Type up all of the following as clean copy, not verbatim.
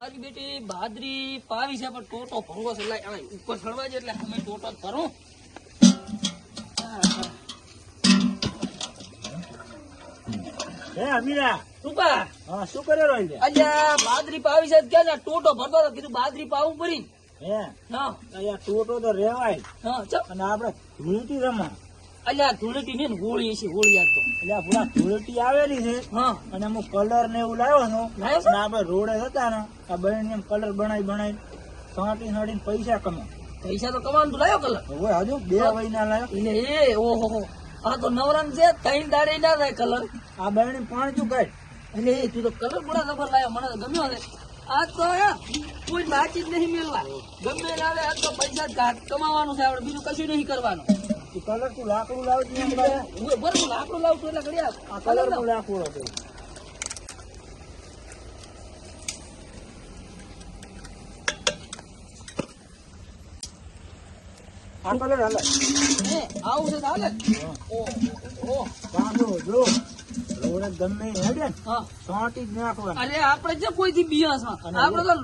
મારી બેટી ભાદરી પાવી છે પણ ટોટો ભંગો છે એટલે ઉપર ચડવા છે એટલે અમે ટોટો જ ભરું. હે અમીરા રૂપા હા શું કરે રોઈ લે અલ્યા ભાદરી પાવી છે ક્યાં છે? ટોટો ભરતો હતો કીધું ભાદરી પાવું પડી. હે હા અહીંયા ટોટો તો રેવાય હા ચપ અને આપણે ધૂળેટી રમા અલ્યા ધૂળેટી ને હોળી છે હોળી યાદ તો એટલે આ પૂરા ધૂળેટી આવેલી છે હા અને અમુક કલર ને એવું લાવ્યો છું લાવ્યો છો? અને આપણે રોડે હતા ને આ બહેન એમ કલર બનાવી સાંટીને પૈસા કમાય પૈસા તો કમાવાનું તો લાયો કલર હવે હજુ 2 મહિના લાવ્યો એટલે એ ઓહો આ તો નવરંગ છે 3 દાડે ના થાય કલર. આ બહેન પાણી ચું કાઢ એટલે એ તું તો કલર બડા નંબર લાયો મને તો ગમ્યો છે. આ તો કોઈ નાચી જ નહીં મેળવા ગમે લાવે આ તો પૈસા જ કમાવાનું છે આપણે બીજું કશું નહીં કરવાનું. કલર તું લાકડું લાવતી એમ હું બરોબર લાકડું લાવતું એટલે ઘડિયા આ કલર નું લાકડું હતું આ કલર હાલે આવું છે તો હાલે. ઓહો પાછો જો રોડે ગમે એ હેડે ને હા સાંટી જ નાખવાનું અરે આપણે જે કોઈથી બિયા છે આપણે તો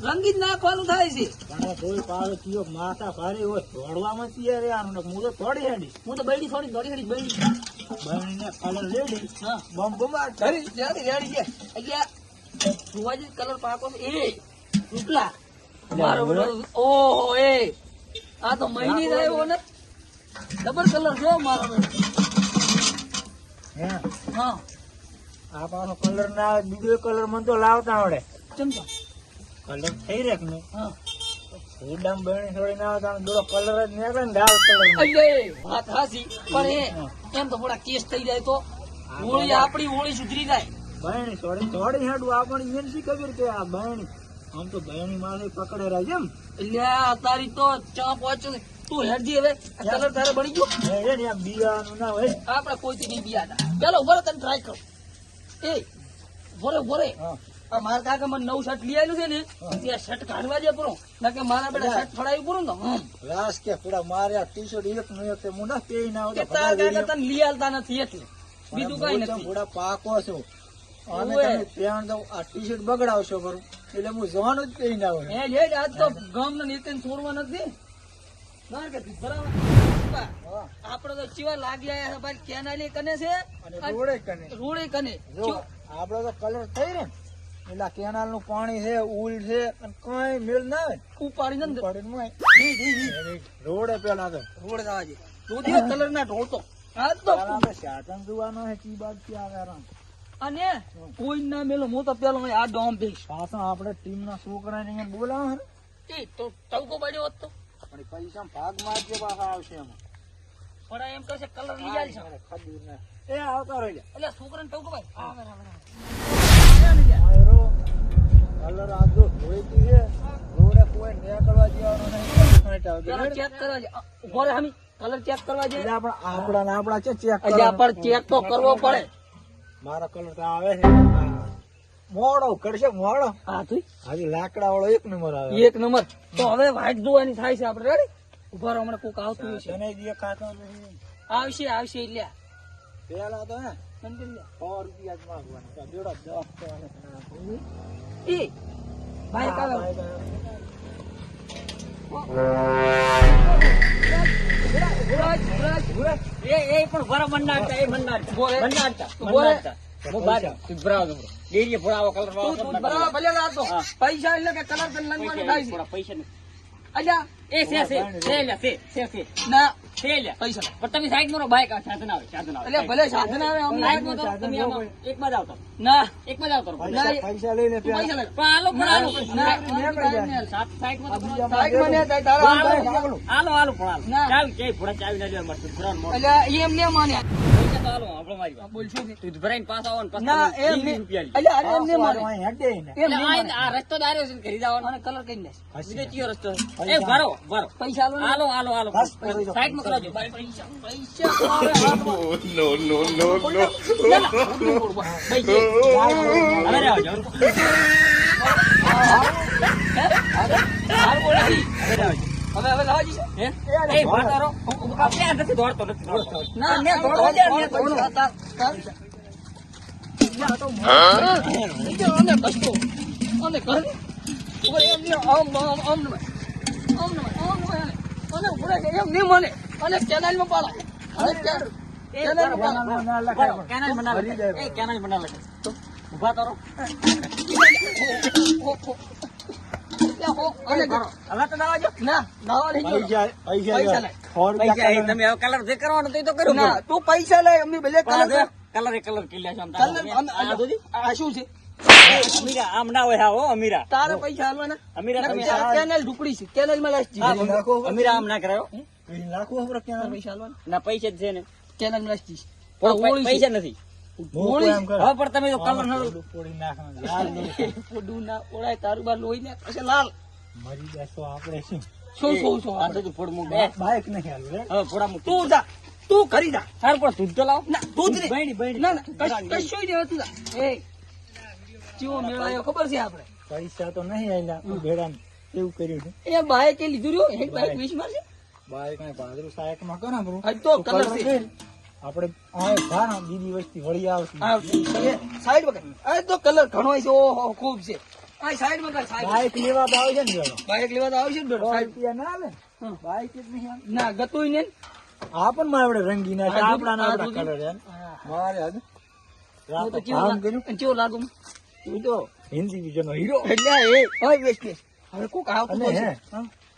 રંગી જ નાખવાનું થાય છે. પણ કોઈ પાડો કયો માથા ભારે હોય દોડવામાં તૈયાર આનું હું તો થોડી હેડી હું તો બૈડી થોડી દોડી ખડી બૈડી બહેણીને કલર રેડી હા બમ બમાટ રેડી રેડી છે અહીંયા સુવાજી કલર પાકો છે એ ઉકલા મારો બેટો ઓહો એ આ તો મહિની જ આવ્યો ને ડબલ કલર જો મારો બેટો. હે હા આ પાછો કલર ના આવે બીજો કલર મને તો લાવતા આવડે ચમચા કલર થઈ રે કે નહીં હા રીડામ બહેણી થોડી ના આવતા દોડો કલર જ નીકળે ને ડાળ કલર અલે વાત હાસી પણ એ એમ તો થોડા કેસ થઈ જાય તો હોળી આપણી હોળી સુધરી જાય. બહેણી થોડી હેડું આપણી એમ શી ખબર કે આ બહેણી આમ તો બહેણી માથે પકડે રહે છે એમ એટલે તારી તો ચા પહોંચો તું હેડજી હવે કલર તારે બની ગયો હે ને આમ બિયાનું ના હોય આપણે કોઈથી નહીં બિયાતા ચાલો ઉભો તને ટ્રાય કરો એ ભોરે હા આ મારા કાકા મને નવું શર્ટ લઈ આવેલું છે ને ત્યાં શર્ટ કાઢવા દે પૂરો ના કે મારા બેટા શર્ટ ફડાવી પૂરું તો રાસ કે થોડા મારે આ ટી-શર્ટ એક નું એક હું ના પેઈ ના કે આવતો તારા કાકા તને લઈ આલતા નથી એટલે બીજું કઈ નથી. થોડા પાકો છો અને ઓવે. તમે પેણ તો આ ટી-શર્ટ બગડાવશો કરું એટલે હું જવાનું જ પેઈ ના હોય એ લે આજ તો ગામ ને નીતિન છોડવા નથી બહાર કે બરાબર હા. આપડે તો ચીવા લાગી આયા છે ભાઈ કેનાલી કને છે અને રોડે કને રોડે કને જો આપડે તો કલર થઈ ને એટલે કેનાલ નું પાણી છે ઉલ છે અને કઈ મેળ ના આવે ઉપાડી ને અંદર પડીને મોય. જી, જી, જી. રોડે પેલા તો રોડે જવા દે રોડિયો કલર ના ઢોળતો આજ તો પેલા આપણે શાસન જોવાનો છે કી બાદ કી આવે રામ. અને કોઈ ના મેલો હું તો પેલો આ ડોમ ભેસ પાછા આપણે ટીમ ના છોકરાને અહીંયા બોલાવે ને એ તો ટવકો પડ્યો હોત તો પણ એ પૈસા ભાગ મારજે પાછા આવશે એમાં પણ એમ કહે છે કલર લઈ આલ છે ખબર ના એ આવતા રહી જા એટલે છોકરાને ટવકો ભાઈ આવે આયરો કલર આજો ધોઈતી છે રોડે કોઈ નીકળવા જેવાનો નહીં પેલા ચેક કરવા છે ઉભો રે હમી કલર ચેક કરવા છે એટલે આપણા છે ચેક એટલે આપણે ચેક તો કરવો પડે મારા કલર તો આવે છે મોડો કરશે મોડો હા તું હજી લાકડા વાળો 1 નંબર આવે એક નંબર તો હવે વાઇટ જોવાની થાય છે આપણે રેડી ઉભા રહો હમણાં કોક આવતું છે તને જે ખાતો નહીં આવશે એટલે પેલા તો હે સમજી લે 100 રૂપિયા જ માંગવાના બેડો 10 ટકા એ ભાઈ કાલે એ પણ ભરા મંડાડતા એ મંડાડતા ભલે લાવતો પૈસા એટલે કે કલર પેન લંગવાનું થાય છે પૈસા અલ્યા એ છે ના પૈસા પણ તમે સાઈડ મારો બાઈક સાધન આવે એટલે ભલે સાધન આવે તમે એક બાદ આવતો ના એક બાદ આવતો પૈસા લઈ લે પેલા પૈસા લે પણ આલો પણ આલો સાઈડ માં આલો પણ ચાવી કે ફોડા ચાવી ના લેવા મળતું ફોડા એટલે એમ ને માને પૈસા તો આલો આપણો મારી વાત બોલ શું તું ભરાઈને પાસ આવો ને પાસ ના એમ રૂપિયા એટલે એમ ને માને હેડે ને એટલે આ રસ્તો દાર્યો છે ઘરી જવાનો અને કલર કરી દે બીજો કયો રસ્તો એ ભરો પૈસા આલો સાઈડ માં કરાવજો પૈસા હવે લાવજી એ ભરો આપણે નથી દોડતો ના ને દોડવા દે ને અને ઘર ઓય એમ ને આમ નમાય અને ઉભરે એમ નહીં મને અને કેનાલમાં પાડો અને કેનાલ બના લે એ કેનાલ બના લે તો ઊભા કરો અને કરો હવે તો નાવા જો ના નાવા નહીં પૈસા તમે હવે કલર જે કરવાનો તો એ તો કર્યો ના તું પૈસા લે અમે ભલે કલર કિલ્લા છે આ શું છે અમીરા આમ ના હોય હા હો અમીરા તારે પૈસા હાલવાના અમીરા તમે કેનાલ ઢુકડી છે કેનાલ માં લાસ્ટ અમીરા આમ ના કરાયો લાખો આપણે કેનાલ પૈસા હાલવાના ના પૈસા જ છે ને કેનાલ માં લાસ્ટ પૈસા નથી હવે પણ તમે તો કલર પોડી નાખવાનું લાલ પોડું ના ઓળાય તારું બાર લોહી ને પછી લાલ મરી જશો આપણે શું શું આ તો ફોડ મૂક બાઈક નહીં હાલું હવે ફોડા મૂક તું જા તું કરી જા તાર પણ દૂધ તો લાવ ના દૂધ ને બૈણી ના કશું નહીં તું જા એ જીવો મેળાયો ખબર છે આપણે પૈસા તો નહીં આયલા ભેડા એવું કર્યું છે એ બાઈક એ લીધું રહ્યો એક બાઈક વીસ મારશે બાઈક ને પાદરું સાયક માં કરો આપણું આ તો કલર છે આપણે આ ભાર બીજી વસ્તી વળી આવશે સાઈડ માં આ તો કલર ઘણો છે ઓહો ખૂબ છે આ સાઈડ માં કર સાઈડ બાઈક લેવા તો આવે છે ને બેડો બાઈક લેવા તો આવશે ને બેડો સાઈડ રૂપિયા ના આવે બાઈક જ નહીં આવે ના ગતુંય ને આ પણ મારે રંગીના છે આપણા ના આપણા કલર છે મારે હદ હું તો કેવો લાગુ તું તો હિન્દી વિજય નો હીરો એટલે એ હોય વેસ્ટ હવે કોક આવતું છે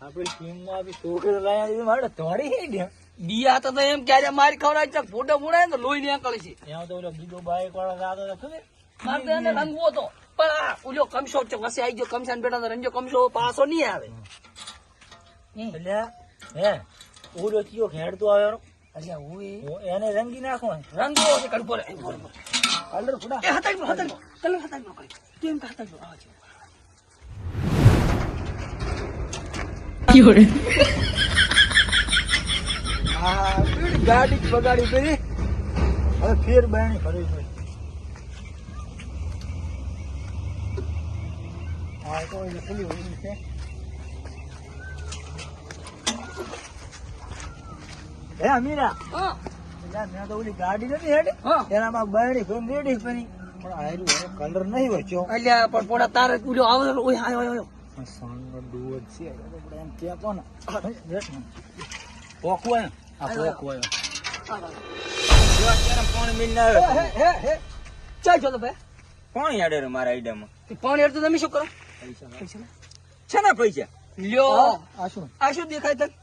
આપણે ટીમ માં બી છોકરો લાયા મારે થોડી હે ગયા દિયા તો એમ ક્યારે મારી ખવડાય છે ફોટો મુડાય તો લોહી નીકળે છે ત્યાં તો ઓલો બીજો બાઈક વાળો જાતો હતો ખબર મારે તો એને રંગવો હતો પણ આ ઓલો કમશો છે વસે આવી ગયો કમશાન બેટા તો રંજો કમશો પાછો નહીં આવે એટલે હે ઓલો ચિયો ખેડતો આવ્યો અલ્યા હું એને રંગી નાખો રંગવો છે કડપો રે કલર ફૂડા એ હતાઈ કલર હતાઈ નો કરી તું એમ હતાઈ નો આવા છે હા ગાડી બગાડી કરી હવે ફેર બાયણી ફરી ગઈ હા તો એ ખુલી હોય છે હે અમીરા હા એટલે મેં તો ઓલી ગાડી નથી હેડ એનામાં બાયણી ફરી રેડી કરી પણ આયરું હવે કલર નહીં વચ્યો અલ્યા પણ પોડા તારે પૂરો આવે ઓય આયો સાંગનો દૂધ છે આપણે એમ કે કોણ પોકવાય આ પોકવાય જો અત્યારે પાણી મિલ ના આવે હે ચાલ ચલો ભાઈ કોણ યાડે રે મારા આઈડિયામાં પાણી હેડ તો તમે શું કરો પૈસા છે ને પૈસા લ્યો આ શું આ શું દેખાય તને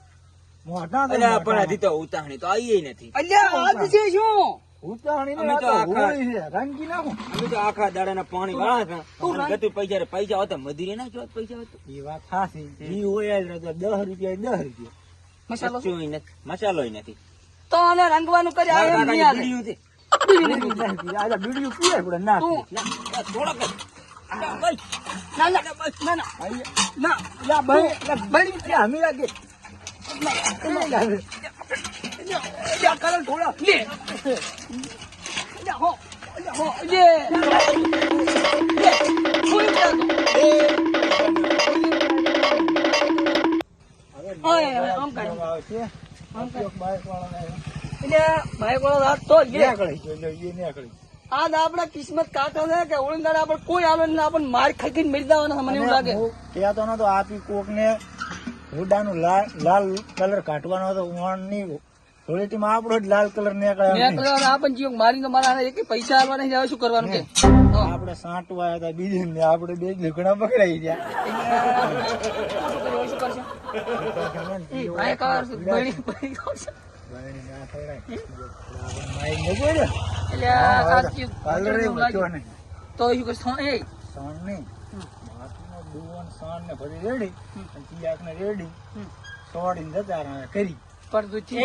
મોઢા તો અલ્યા પણ હજી તો ઉતાહણી તો આવીએ નથી અલ્યા આ છે શું ઉતાણી અમે ને તો આ તો આખા- હોળી છે રંગી નાખો અમે તો આખા દાડાના પાણી વાળા તું હતા ગતું પૈસા પૈસા હોતા મધુરી ના જોત પૈસા હોત એ વાત સાચી ઈ હોય જ નતો 10 રૂપિયા 10 રૂપિયા મસાલો કચ્ચું ય નથી મસાલો નથી તો આને રંગવાનું કરે આ એમ નહીં આવે બીડીયું છે. આ બીડીયું પીએ આપણે ના તું થોડોક જ. ના ના ના ના યા ભાઈ ભાઈ કે અમે લાગે લ્યા કલર થોડા લે લ્યા હો લે ફૂલ જાતો ઓય આમ કાઢ આવશે આમ કાઢ બાઈક વાળા એટલે ભાઈ કોનો રાત તો લે નીકળી જો એ નીકળી આ આપડા કિસ્મત કાકા છે કે ઓળંદાર આપડે કોઈ આલો ને આપણને માર ખાઈ ખાઈને મરી જવાના મને એવું લાગે કહેતો નતો આપી કોક ને હુડાનું લાલ કલર કાઢવાનો હતો ઉણની ધોળેટીમાં આપણો જ લાલ કલર નીકળ્યો મેં કલર આપણને જીવ મારીને મારા એક પૈસા આલવાના છે હવે શું કરવાનું કે આપણે સાંટવા આવ્યા હતા બીજી ને આપણે બે લુગડા પકડાઈ ગયા શું કરશે ભાઈ કલર બળી બળી કરશે બાયણી ના થડાય માઈ ન ગયો એટલે આ સાચી કલર એ બચ્યો ને તો શું કરશે એ સાણ નહીં માથુનો દુવન સાણ ને ભરી રેડી અને તિયાક ને રેડી સોડીને જતા રહ્યા કરી પર તું એ,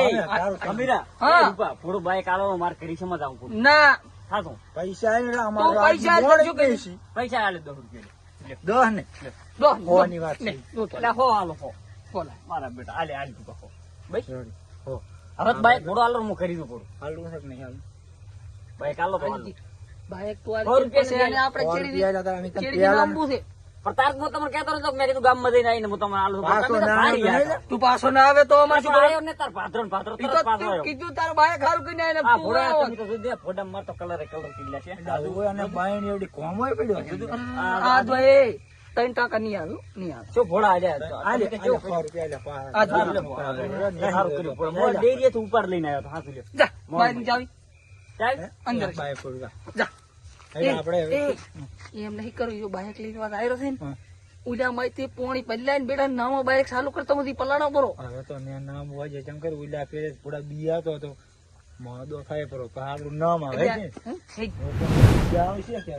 અમીરા હા. એ રૂપા, થોડું બાઈક આલો મારે કરી સમજ આવું પડે ના થાતું પૈસા આલ્યા અમારો તો પૈસા આજી આલ્યા મોડે શું કરીશ? પૈસી. પૈસા આલે 10 રૂપિયા 10 ને દો હોવાની વાત છે. એટલે હો આલો હો બોલા મારા બેટા આલે આલે તું હો ભાઈ સોરી. હો હવે તો બાઈક ઘોડો આલો હું કરી દઉં પડું હાલવું છે કે નહીં હાલવું? બાઈક આલો તો આલો. ભાઈ એક તું આ 100 રૂપિયા છે અને આપણે 100 ચેડી રૂપિયા જતા અમે તને ચેડી પેલા લાંબુ છે પણ તાર હું તમને કહેતો નતો કે મેં કીધું ગામમાં જઈને આવીને હું તમને આલું. પાછો તમે તો ના ભારી આવે યાર. તું પાછો ના આવે તો અમારે પાછો શું આવ્યો ને તાર ભાદરો ને ભાદરો તરત પાછો આવ્યો. કીધું તારો બાય ખારું કરીને આવીને આ તું ભોળા આવો. તમે તો જોઈ દે, ભોડામાં માર તો કલર કીધા છે. હોય અને બાયણી એવડી કોમોય પડ્યો છે. આ જો એ 3 ટકા નહીં આલું નહીં આવે. શું ભોળા આલ્યા? આલે, તમે આલે, કેવું 100 રૂપિયા આલે, પાછા. આ જો સારું કર્યું ભોળા. મોં ડેરીએથી ઉપાડ લઈને આવ્યો તો હાથું લ્યો. જા બાય જાવી ચાલ. અંદર બાય પડવા. જા એટલે આપણે એમ નહીં કર્યું જો બાઇક લઈને વાત આવ્યો છે ને હા. ઉડા માહિતી પોણી પહેલા બેડા નામો બાઇક ચાલુ કરતા બધી પલાણો પરો હવે તો ને નામ હોય છે ચમ કર ઉલા પેરે થોડા બિયાતો તો મોદો થાય પરો તો આપણું નામ આવે છે હે? આવશે કે